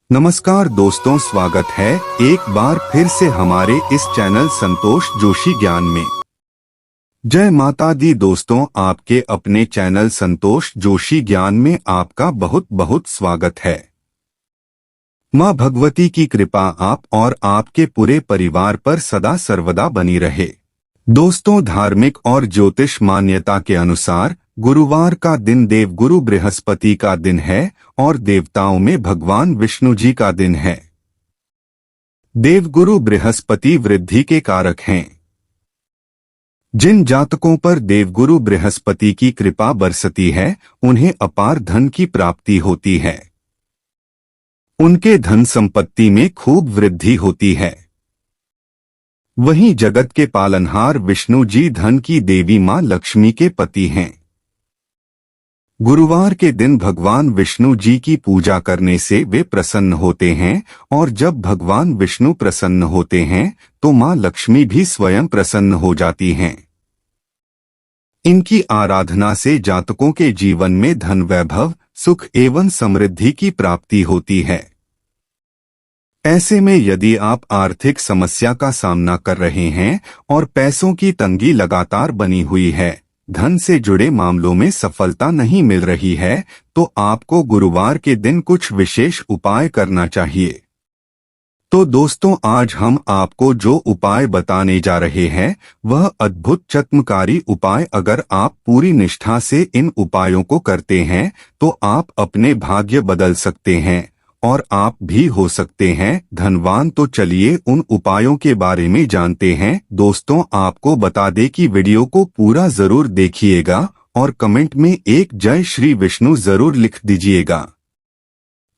नमस्कार दोस्तों, स्वागत है एक बार फिर से हमारे इस चैनल संतोष जोशी ज्ञान में। जय माता दी दोस्तों, आपके अपने चैनल संतोष जोशी ज्ञान में आपका बहुत बहुत स्वागत है। माँ भगवती की कृपा आप और आपके पूरे परिवार पर सदा सर्वदा बनी रहे। दोस्तों, धार्मिक और ज्योतिष मान्यता के अनुसार गुरुवार का दिन देवगुरु बृहस्पति का दिन है और देवताओं में भगवान विष्णु जी का दिन है। देवगुरु बृहस्पति वृद्धि के कारक हैं। जिन जातकों पर देवगुरु बृहस्पति की कृपा बरसती है, उन्हें अपार धन की प्राप्ति होती है। उनके धन संपत्ति में खूब वृद्धि होती है। वहीं जगत के पालनहार विष्णु जी धन की देवी मां लक्ष्मी के पति हैं। गुरुवार के दिन भगवान विष्णु जी की पूजा करने से वे प्रसन्न होते हैं, और जब भगवान विष्णु प्रसन्न होते हैं तो मां लक्ष्मी भी स्वयं प्रसन्न हो जाती हैं। इनकी आराधना से जातकों के जीवन में धन वैभव, सुख एवं समृद्धि की प्राप्ति होती है। ऐसे में यदि आप आर्थिक समस्या का सामना कर रहे हैं और पैसों की तंगी लगातार बनी हुई है, धन से जुड़े मामलों में सफलता नहीं मिल रही है, तो आपको गुरुवार के दिन कुछ विशेष उपाय करना चाहिए। तो दोस्तों, आज हम आपको जो उपाय बताने जा रहे हैं वह अद्भुत चमत्कारी उपाय। अगर आप पूरी निष्ठा से इन उपायों को करते हैं तो आप अपने भाग्य बदल सकते हैं और आप भी हो सकते हैं धनवान। तो चलिए उन उपायों के बारे में जानते हैं। दोस्तों, आपको बता दें कि वीडियो को पूरा जरूर देखिएगा और कमेंट में एक जय श्री विष्णु जरूर लिख दीजिएगा।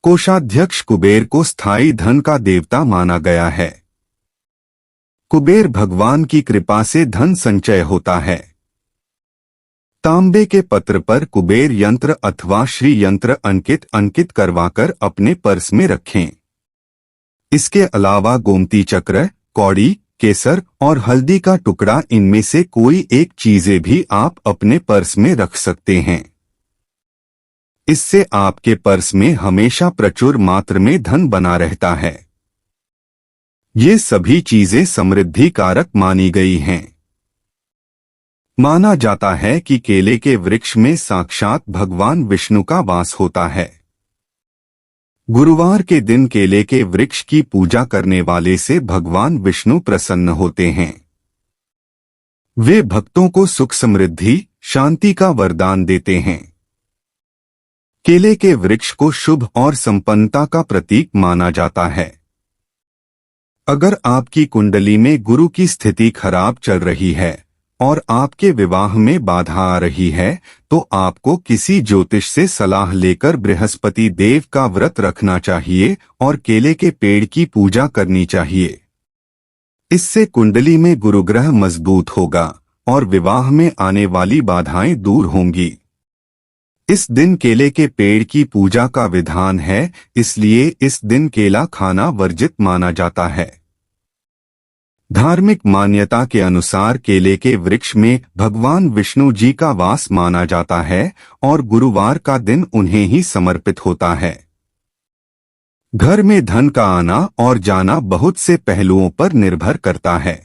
कोषाध्यक्ष कुबेर को स्थायी धन का देवता माना गया है। कुबेर भगवान की कृपा से धन संचय होता है। तांबे के पत्र पर कुबेर यंत्र अथवा श्री यंत्र अंकित करवाकर अपने पर्स में रखें। इसके अलावा गोमती चक्र, कौड़ी, केसर और हल्दी का टुकड़ा, इनमें से कोई एक चीजें भी आप अपने पर्स में रख सकते हैं। इससे आपके पर्स में हमेशा प्रचुर मात्रा में धन बना रहता है। ये सभी चीजें समृद्धि कारक मानी गई हैं। माना जाता है कि केले के वृक्ष में साक्षात भगवान विष्णु का वास होता है। गुरुवार के दिन केले के वृक्ष की पूजा करने वाले से भगवान विष्णु प्रसन्न होते हैं। वे भक्तों को सुख समृद्धि, शांति का वरदान देते हैं। केले के वृक्ष को शुभ और संपन्नता का प्रतीक माना जाता है। अगर आपकी कुंडली में गुरु की स्थिति खराब चल रही है और आपके विवाह में बाधा आ रही है, तो आपको किसी ज्योतिष से सलाह लेकर बृहस्पति देव का व्रत रखना चाहिए और केले के पेड़ की पूजा करनी चाहिए। इससे कुंडली में गुरुग्रह मजबूत होगा और विवाह में आने वाली बाधाएं दूर होंगी। इस दिन केले के पेड़ की पूजा का विधान है, इसलिए इस दिन केला खाना वर्जित माना जाता है। धार्मिक मान्यता के अनुसार केले के वृक्ष में भगवान विष्णु जी का वास माना जाता है और गुरुवार का दिन उन्हें ही समर्पित होता है। घर में धन का आना और जाना बहुत से पहलुओं पर निर्भर करता है।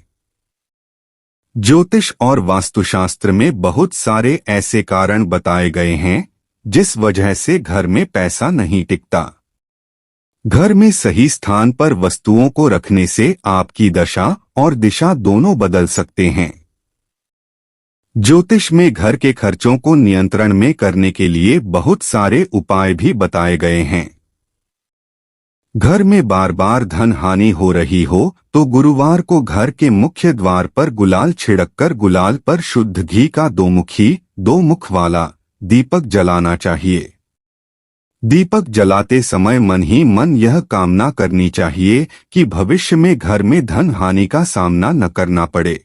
ज्योतिष और वास्तुशास्त्र में बहुत सारे ऐसे कारण बताए गए हैं जिस वजह से घर में पैसा नहीं टिकता। घर में सही स्थान पर वस्तुओं को रखने से आपकी दशा और दिशा दोनों बदल सकते हैं। ज्योतिष में घर के खर्चों को नियंत्रण में करने के लिए बहुत सारे उपाय भी बताए गए हैं। घर में बार बार धन हानि हो रही हो तो गुरुवार को घर के मुख्य द्वार पर गुलाल छिड़ककर गुलाल पर शुद्ध घी का दो मुख वाला दीपक जलाना चाहिए। दीपक जलाते समय मन ही मन यह कामना करनी चाहिए कि भविष्य में घर में धन हानि का सामना न करना पड़े।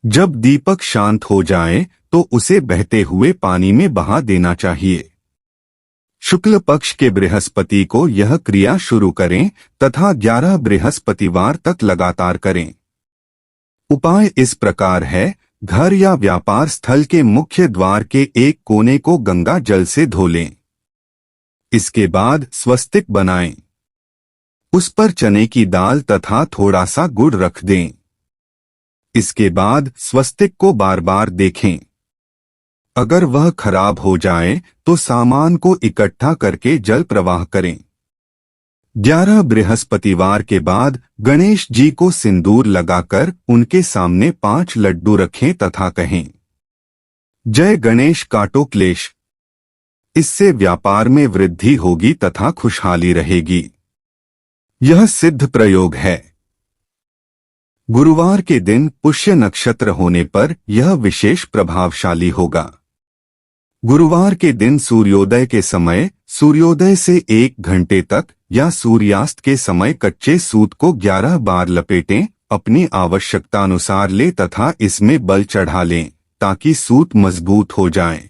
जब दीपक शांत हो जाए तो उसे बहते हुए पानी में बहा देना चाहिए। शुक्ल पक्ष के बृहस्पति को यह क्रिया शुरू करें तथा 11 बृहस्पतिवार तक लगातार करें। उपाय इस प्रकार है। घर या व्यापार स्थल के मुख्य द्वार के एक कोने को गंगा जल से धो लें। इसके बाद स्वस्तिक बनाएं। उस पर चने की दाल तथा थोड़ा सा गुड़ रख दें। इसके बाद स्वस्तिक को बार बार देखें। अगर वह खराब हो जाए तो सामान को इकट्ठा करके जल प्रवाह करें। 11 बृहस्पतिवार के बाद गणेश जी को सिंदूर लगाकर उनके सामने 5 लड्डू रखें तथा कहें, जय गणेश काटो क्लेश। इससे व्यापार में वृद्धि होगी तथा खुशहाली रहेगी। यह सिद्ध प्रयोग है। गुरुवार के दिन पुष्य नक्षत्र होने पर यह विशेष प्रभावशाली होगा। गुरुवार के दिन सूर्योदय के समय सूर्योदय से 1 घंटे तक या सूर्यास्त के समय कच्चे सूत को 11 बार लपेटें, अपनी आवश्यकता अनुसार लें तथा इसमें बल चढ़ा लें ताकि सूत मजबूत हो जाए।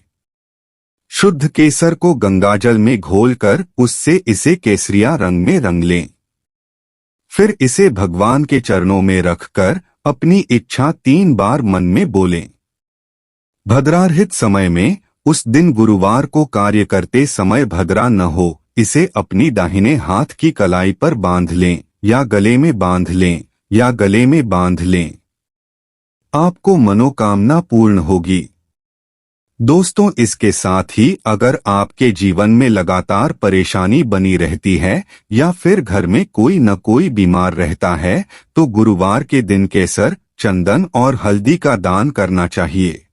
शुद्ध केसर को गंगाजल में घोलकर उससे इसे केसरिया रंग में रंग लें। फिर इसे भगवान के चरणों में रखकर अपनी इच्छा 3 बार मन में बोलें। भद्रारहित समय में उस दिन गुरुवार को कार्य करते समय भद्रा न हो, इसे अपनी दाहिने हाथ की कलाई पर बांध लें या गले में बांध लें या गले में बांध लें। आपको मनोकामना पूर्ण होगी। दोस्तों, इसके साथ ही अगर आपके जीवन में लगातार परेशानी बनी रहती है या फिर घर में कोई न कोई बीमार रहता है तो गुरुवार के दिन केसर, चंदन और हल्दी का दान करना चाहिए।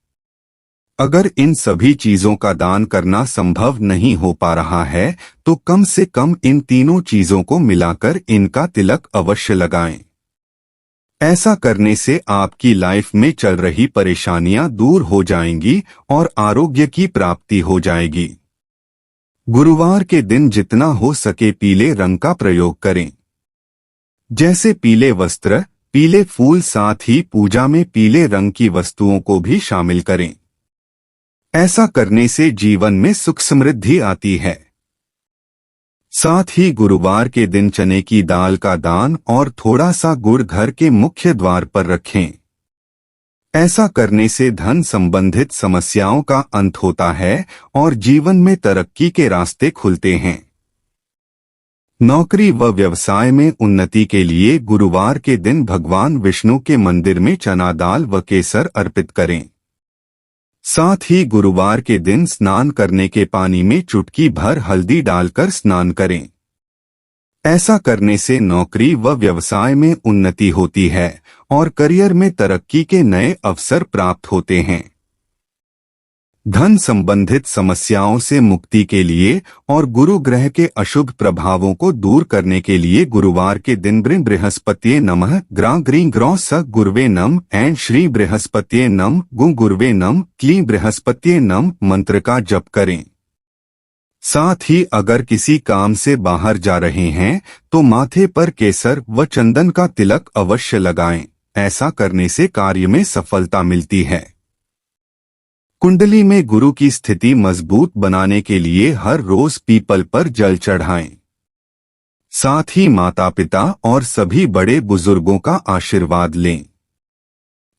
अगर इन सभी चीजों का दान करना संभव नहीं हो पा रहा है तो कम से कम इन तीनों चीजों को मिलाकर इनका तिलक अवश्य लगाएं। ऐसा करने से आपकी लाइफ में चल रही परेशानियां दूर हो जाएंगी और आरोग्य की प्राप्ति हो जाएगी। गुरुवार के दिन जितना हो सके पीले रंग का प्रयोग करें, जैसे पीले वस्त्र, पीले फूल, साथ ही पूजा में पीले रंग की वस्तुओं को भी शामिल करें। ऐसा करने से जीवन में सुख समृद्धि आती है। साथ ही गुरुवार के दिन चने की दाल का दान और थोड़ा सा गुड़ घर के मुख्य द्वार पर रखें। ऐसा करने से धन संबंधित समस्याओं का अंत होता है और जीवन में तरक्की के रास्ते खुलते हैं। नौकरी व व्यवसाय में उन्नति के लिए गुरुवार के दिन भगवान विष्णु के मंदिर में चना दाल व केसर अर्पित करें। साथ ही गुरुवार के दिन स्नान करने के पानी में चुटकी भर हल्दी डालकर स्नान करें। ऐसा करने से नौकरी व व्यवसाय में उन्नति होती है और करियर में तरक्की के नए अवसर प्राप्त होते हैं। धन संबंधित समस्याओं से मुक्ति के लिए और गुरु ग्रह के अशुभ प्रभावों को दूर करने के लिए गुरुवार के दिन बृहस्पत्ये नमः ग्रां ग्रीं ग्रौं स गुरवे नम एंड श्री बृहस्पत्ये नम गु गुरवे नम क्लीं बृहस्पत्ये नम मंत्र का जप करें। साथ ही अगर किसी काम से बाहर जा रहे हैं तो माथे पर केसर व चंदन का तिलक अवश्य लगाएं। ऐसा करने से कार्य में सफलता मिलती है। कुंडली में गुरु की स्थिति मजबूत बनाने के लिए हर रोज पीपल पर जल चढ़ाएं। साथ ही माता पिता और सभी बड़े बुजुर्गों का आशीर्वाद लें।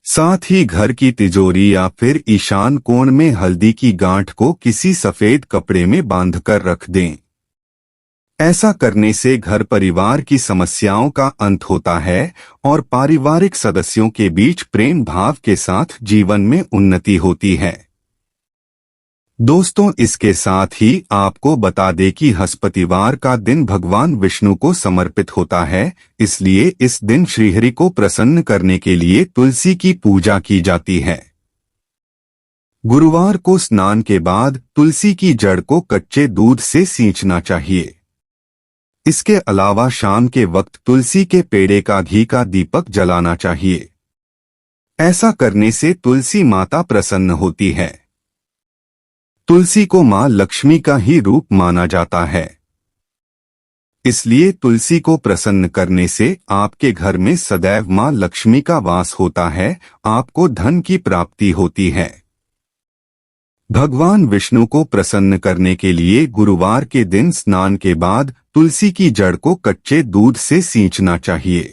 साथ ही घर की तिजोरी या फिर ईशान कोण में हल्दी की गांठ को किसी सफेद कपड़े में बांधकर रख दें। ऐसा करने से घर परिवार की समस्याओं का अंत होता है और पारिवारिक सदस्यों के बीच प्रेम भाव के साथ जीवन में उन्नति होती है। दोस्तों, इसके साथ ही आपको बता दें कि बृहस्पतिवार का दिन भगवान विष्णु को समर्पित होता है, इसलिए इस दिन श्रीहरि को प्रसन्न करने के लिए तुलसी की पूजा की जाती है। गुरुवार को स्नान के बाद तुलसी की जड़ को कच्चे दूध से सींचना चाहिए। इसके अलावा शाम के वक्त तुलसी के पेड़े का घी का दीपक जलाना चाहिए। ऐसा करने से तुलसी माता प्रसन्न होती है। तुलसी को मां लक्ष्मी का ही रूप माना जाता है, इसलिए तुलसी को प्रसन्न करने से आपके घर में सदैव मां लक्ष्मी का वास होता है, आपको धन की प्राप्ति होती है। भगवान विष्णु को प्रसन्न करने के लिए गुरुवार के दिन स्नान के बाद तुलसी की जड़ को कच्चे दूध से सींचना चाहिए।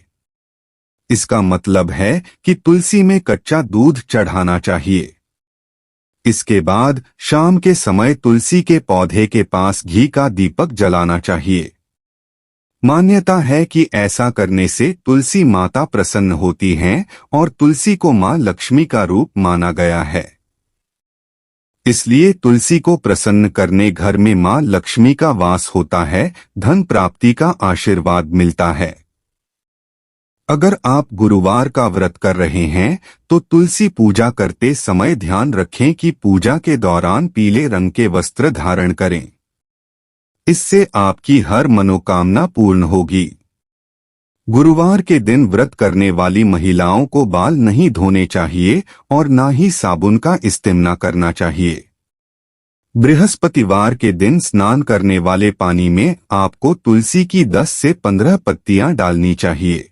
इसका मतलब है कि तुलसी में कच्चा दूध चढ़ाना चाहिए। इसके बाद शाम के समय तुलसी के पौधे के पास घी का दीपक जलाना चाहिए। मान्यता है कि ऐसा करने से तुलसी माता प्रसन्न होती हैं और तुलसी को मां लक्ष्मी का रूप माना गया है। इसलिए तुलसी को प्रसन्न करने घर में मां लक्ष्मी का वास होता है, धन प्राप्ति का आशीर्वाद मिलता है। अगर आप गुरुवार का व्रत कर रहे हैं तो तुलसी पूजा करते समय ध्यान रखें कि पूजा के दौरान पीले रंग के वस्त्र धारण करें। इससे आपकी हर मनोकामना पूर्ण होगी। गुरुवार के दिन व्रत करने वाली महिलाओं को बाल नहीं धोने चाहिए और ना ही साबुन का इस्तेमाल करना चाहिए। बृहस्पतिवार के दिन स्नान करने वाले पानी में आपको तुलसी की 10 से 15 पत्तियां डालनी चाहिए।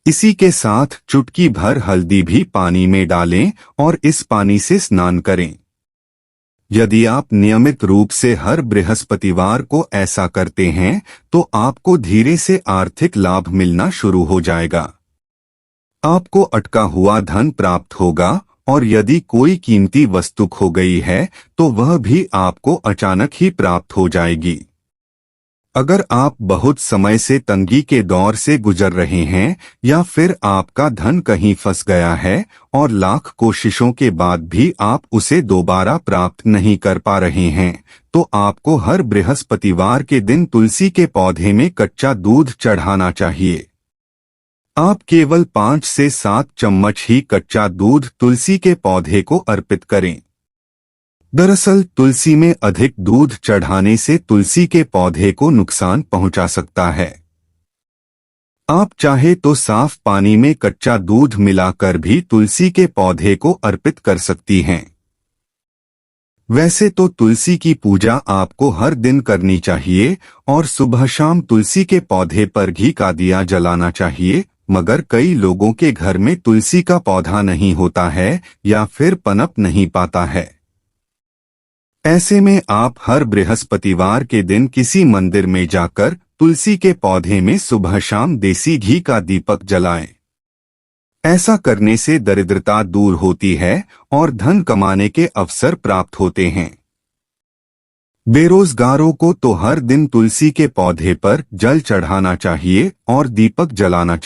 इसी के साथ चुटकी भर हल्दी भी पानी में डालें और इस पानी से स्नान करें। यदि आप नियमित रूप से हर बृहस्पतिवार को ऐसा करते हैं तो आपको धीरे से आर्थिक लाभ मिलना शुरू हो जाएगा। आपको अटका हुआ धन प्राप्त होगा और यदि कोई कीमती वस्तु खो गई है तो वह भी आपको अचानक ही प्राप्त हो जाएगी। अगर आप बहुत समय से तंगी के दौर से गुजर रहे हैं या फिर आपका धन कहीं फंस गया है और लाख कोशिशों के बाद भी आप उसे दोबारा प्राप्त नहीं कर पा रहे हैं, तो आपको हर बृहस्पतिवार के दिन तुलसी के पौधे में कच्चा दूध चढ़ाना चाहिए। आप केवल 5 से 7 चम्मच ही कच्चा दूध तुलसी के पौधे को अर्पित करें। दरअसल तुलसी में अधिक दूध चढ़ाने से तुलसी के पौधे को नुकसान पहुंचा सकता है। आप चाहे तो साफ पानी में कच्चा दूध मिलाकर भी तुलसी के पौधे को अर्पित कर सकती हैं। वैसे तो तुलसी की पूजा आपको हर दिन करनी चाहिए और सुबह शाम तुलसी के पौधे पर घी का दिया जलाना चाहिए, मगर कई लोगों के घर में तुलसी का पौधा नहीं होता है या फिर पनप नहीं पाता है। ऐसे में आप हर बृहस्पतिवार के दिन किसी मंदिर में जाकर तुलसी के पौधे में सुबह शाम देसी घी का दीपक जलाएं। ऐसा करने से दरिद्रता दूर होती है और धन कमाने के अवसर प्राप्त होते हैं। बेरोजगारों को तो हर दिन तुलसी के पौधे पर जल चढ़ाना चाहिए और दीपक जलाना चाहिए।